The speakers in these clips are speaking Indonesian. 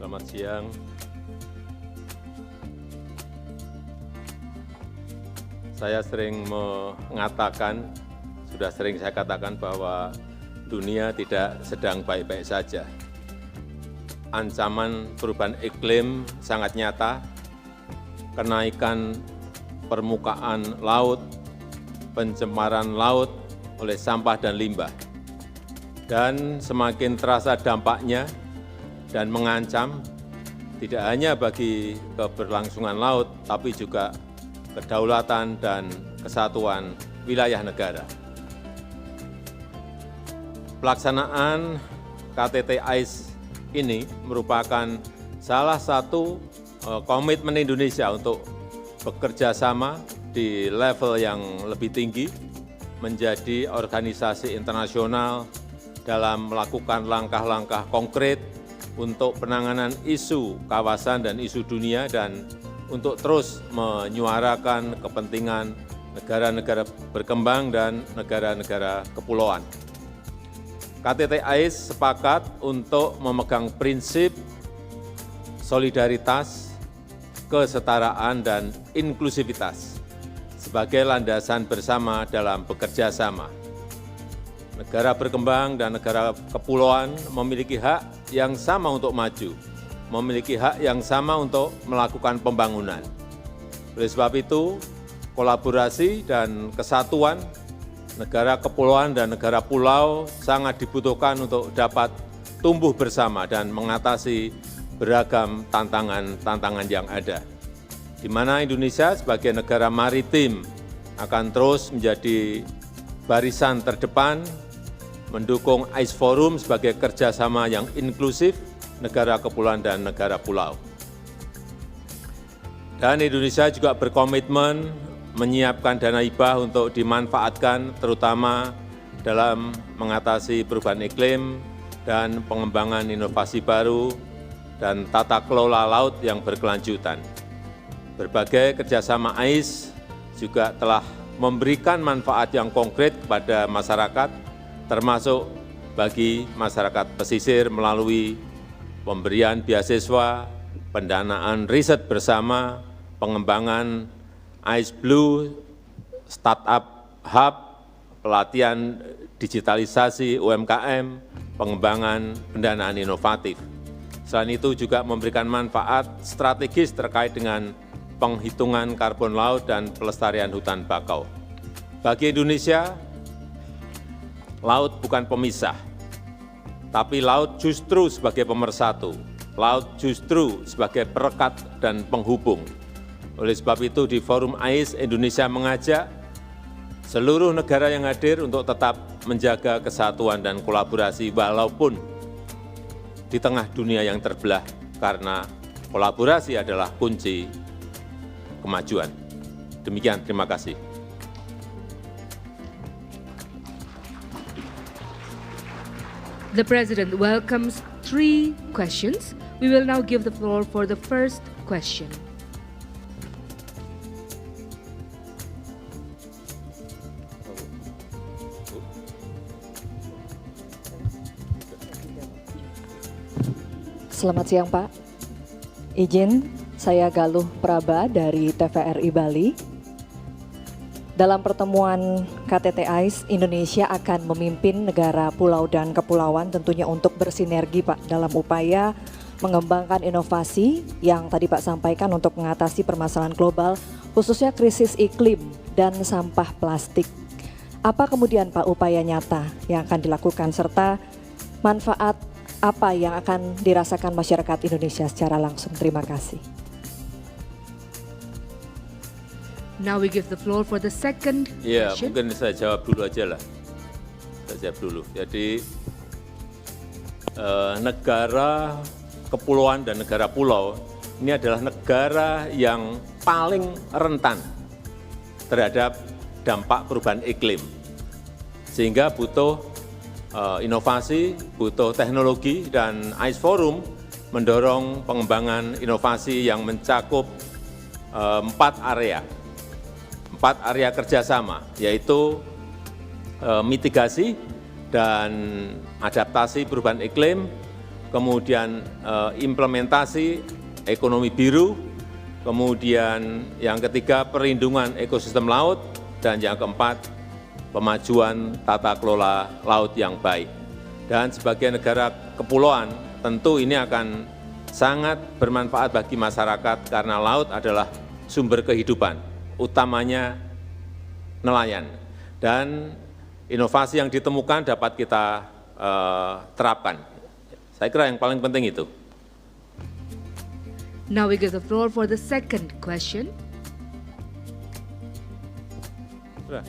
Selamat siang. Saya sering mengatakan, sudah sering saya katakan bahwa dunia tidak sedang baik-baik saja. Ancaman perubahan iklim sangat nyata, kenaikan permukaan laut, pencemaran laut oleh sampah dan limbah, dan semakin terasa dampaknya dan mengancam tidak hanya bagi keberlangsungan laut, tapi juga kedaulatan dan kesatuan wilayah negara. Pelaksanaan KTT AIS ini merupakan salah satu komitmen Indonesia untuk bekerja sama di level yang lebih tinggi, menjadi organisasi internasional dalam melakukan langkah-langkah konkret untuk penanganan isu kawasan dan isu dunia, dan untuk terus menyuarakan kepentingan negara-negara berkembang dan negara-negara kepulauan. KTT AIS sepakat untuk memegang prinsip solidaritas, kesetaraan, dan inklusivitas sebagai landasan bersama dalam bekerja sama. Negara berkembang dan negara kepulauan memiliki hak yang sama untuk maju, memiliki hak yang sama untuk melakukan pembangunan. Oleh sebab itu, kolaborasi dan kesatuan negara kepulauan dan negara pulau sangat dibutuhkan untuk dapat tumbuh bersama dan mengatasi beragam tantangan-tantangan yang ada, di mana Indonesia sebagai negara maritim akan terus menjadi barisan terdepan mendukung AIS Forum sebagai kerjasama yang inklusif negara kepulauan dan negara pulau. Dan Indonesia juga berkomitmen menyiapkan dana hibah untuk dimanfaatkan terutama dalam mengatasi perubahan iklim dan pengembangan inovasi baru dan tata kelola laut yang berkelanjutan. Berbagai kerjasama AIS juga telah memberikan manfaat yang konkret kepada masyarakat, termasuk bagi masyarakat pesisir melalui pemberian beasiswa, pendanaan riset bersama, pengembangan AIS Blue, Startup Hub, pelatihan digitalisasi UMKM, pengembangan pendanaan inovatif. Selain itu juga memberikan manfaat strategis terkait dengan penghitungan karbon laut dan pelestarian hutan bakau. Bagi Indonesia, laut bukan pemisah, tapi laut justru sebagai pemersatu, laut justru sebagai perekat dan penghubung. Oleh sebab itu di Forum AIS, Indonesia mengajak seluruh negara yang hadir untuk tetap menjaga kesatuan dan kolaborasi walaupun di tengah dunia yang terbelah, karena kolaborasi adalah kunci kemajuan. Demikian, terima kasih. The President welcomes 3 questions. We will now give the floor for the first question. Selamat siang, Pak. Izin, saya Galuh Praba dari TVRI Bali. Dalam pertemuan KTT AIS, Indonesia akan memimpin negara pulau dan kepulauan tentunya untuk bersinergi, Pak, dalam upaya mengembangkan inovasi yang tadi Pak sampaikan untuk mengatasi permasalahan global, khususnya krisis iklim dan sampah plastik. Apa kemudian, Pak, upaya nyata yang akan dilakukan serta manfaat apa yang akan dirasakan masyarakat Indonesia secara langsung? Terima kasih. Now we give the floor for the second Ya, question. mungkin saya jawab dulu aja lah. Saya jawab dulu. Jadi negara kepulauan dan negara pulau ini adalah negara yang paling rentan terhadap dampak perubahan iklim. Sehingga butuh inovasi, butuh teknologi, dan AIS Forum mendorong pengembangan inovasi yang mencakup 4 area kerjasama, yaitu mitigasi dan adaptasi perubahan iklim, kemudian implementasi ekonomi biru, kemudian yang ketiga perlindungan ekosistem laut, dan yang keempat pemajuan tata kelola laut yang baik. Dan sebagai negara kepulauan, tentu ini akan sangat bermanfaat bagi masyarakat karena laut adalah sumber kehidupan, utamanya nelayan. Dan inovasi yang ditemukan dapat kita terapkan. Saya kira yang paling penting itu. Now we give the floor for the second question. Sudah.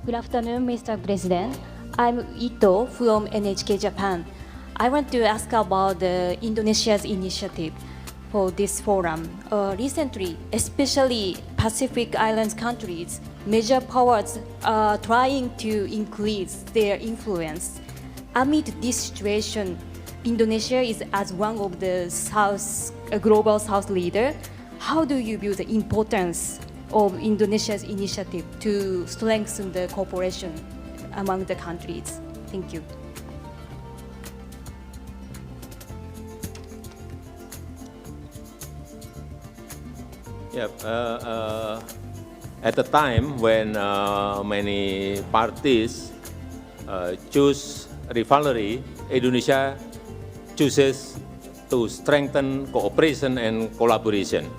Good afternoon, Mr. President. I'm Ito from NHK Japan. I want to ask about Indonesia's initiative for this forum. Recently, especially Pacific Islands countries, major powers are trying to increase their influence. Amid this situation, Indonesia is as one of the global South leader. How do you view the importance of Indonesia's initiative to strengthen the cooperation among the countries? Thank you. Yeah, at the time when many parties choose rivalry, Indonesia chooses to strengthen cooperation and collaboration.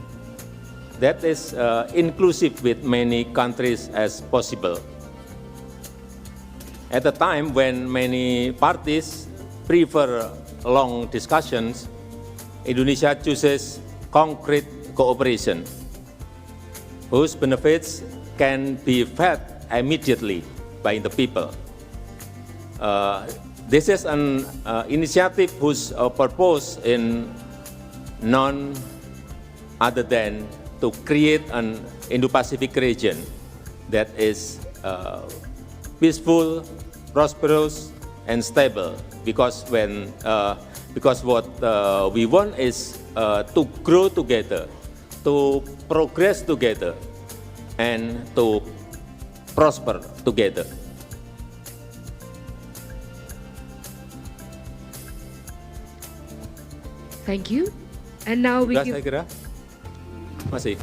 That is inclusive with many countries as possible. At the time when many parties prefer long discussions, Indonesia chooses concrete cooperation, whose benefits can be felt immediately by the people. This is an initiative whose purpose in none other than to create an Indo-Pacific region that is peaceful, prosperous, and stable. Because what we want is to grow together, to progress together, and to prosper together. Thank you. And now we Sudah give... saya kira? Masih?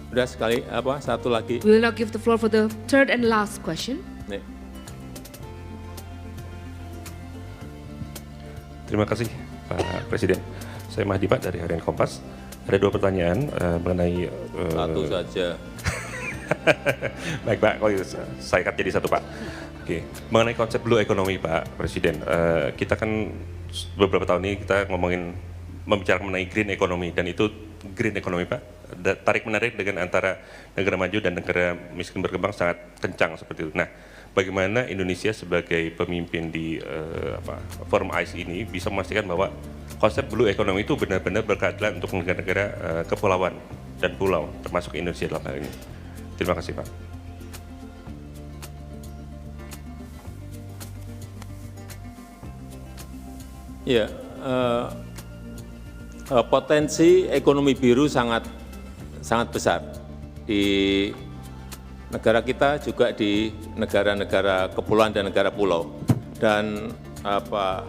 Sudah sekali, satu lagi. We will now give the floor for the third and last question. Nih. Terima kasih Pak Presiden. Saya Mahdi Pak dari Harian Kompas. Ada dua pertanyaan mengenai... Satu saja. Baik Pak, kalau saya cut jadi satu Pak. Oke, mengenai konsep blue economy Pak Presiden, kita kan beberapa tahun ini kita membicarakan mengenai green economy, dan itu green economy Pak, tarik menarik dengan antara negara maju dan negara miskin berkembang sangat kencang seperti itu. Nah, bagaimana Indonesia sebagai pemimpin di forum ICE ini bisa memastikan bahwa konsep blue economy itu benar-benar berkeadilan untuk negara-negara kepulauan dan pulau, termasuk Indonesia dalam hal ini. Terima kasih Pak. Ya, potensi ekonomi biru sangat besar di negara kita, juga di negara-negara kepulauan dan negara pulau, dan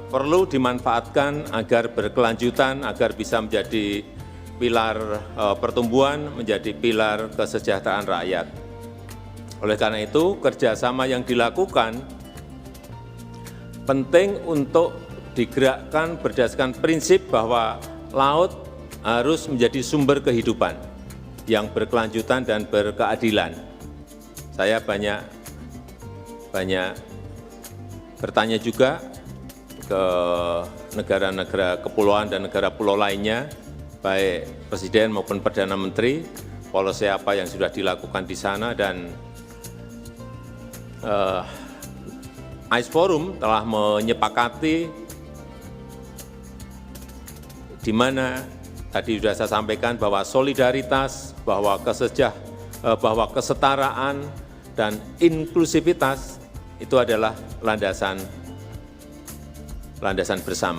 perlu dimanfaatkan agar berkelanjutan, agar bisa menjadi pilar pertumbuhan, menjadi pilar kesejahteraan rakyat. Oleh karena itu, kerjasama yang dilakukan penting untuk digerakkan berdasarkan prinsip bahwa laut harus menjadi sumber kehidupan yang berkelanjutan dan berkeadilan. Saya banyak bertanya juga ke negara-negara kepulauan dan negara pulau lainnya, baik Presiden maupun Perdana Menteri, polisi apa yang sudah dilakukan di sana, dan ICE Forum telah menyepakati di mana tadi sudah saya sampaikan bahwa solidaritas, bahwa kesetaraan dan inklusivitas itu adalah landasan bersama.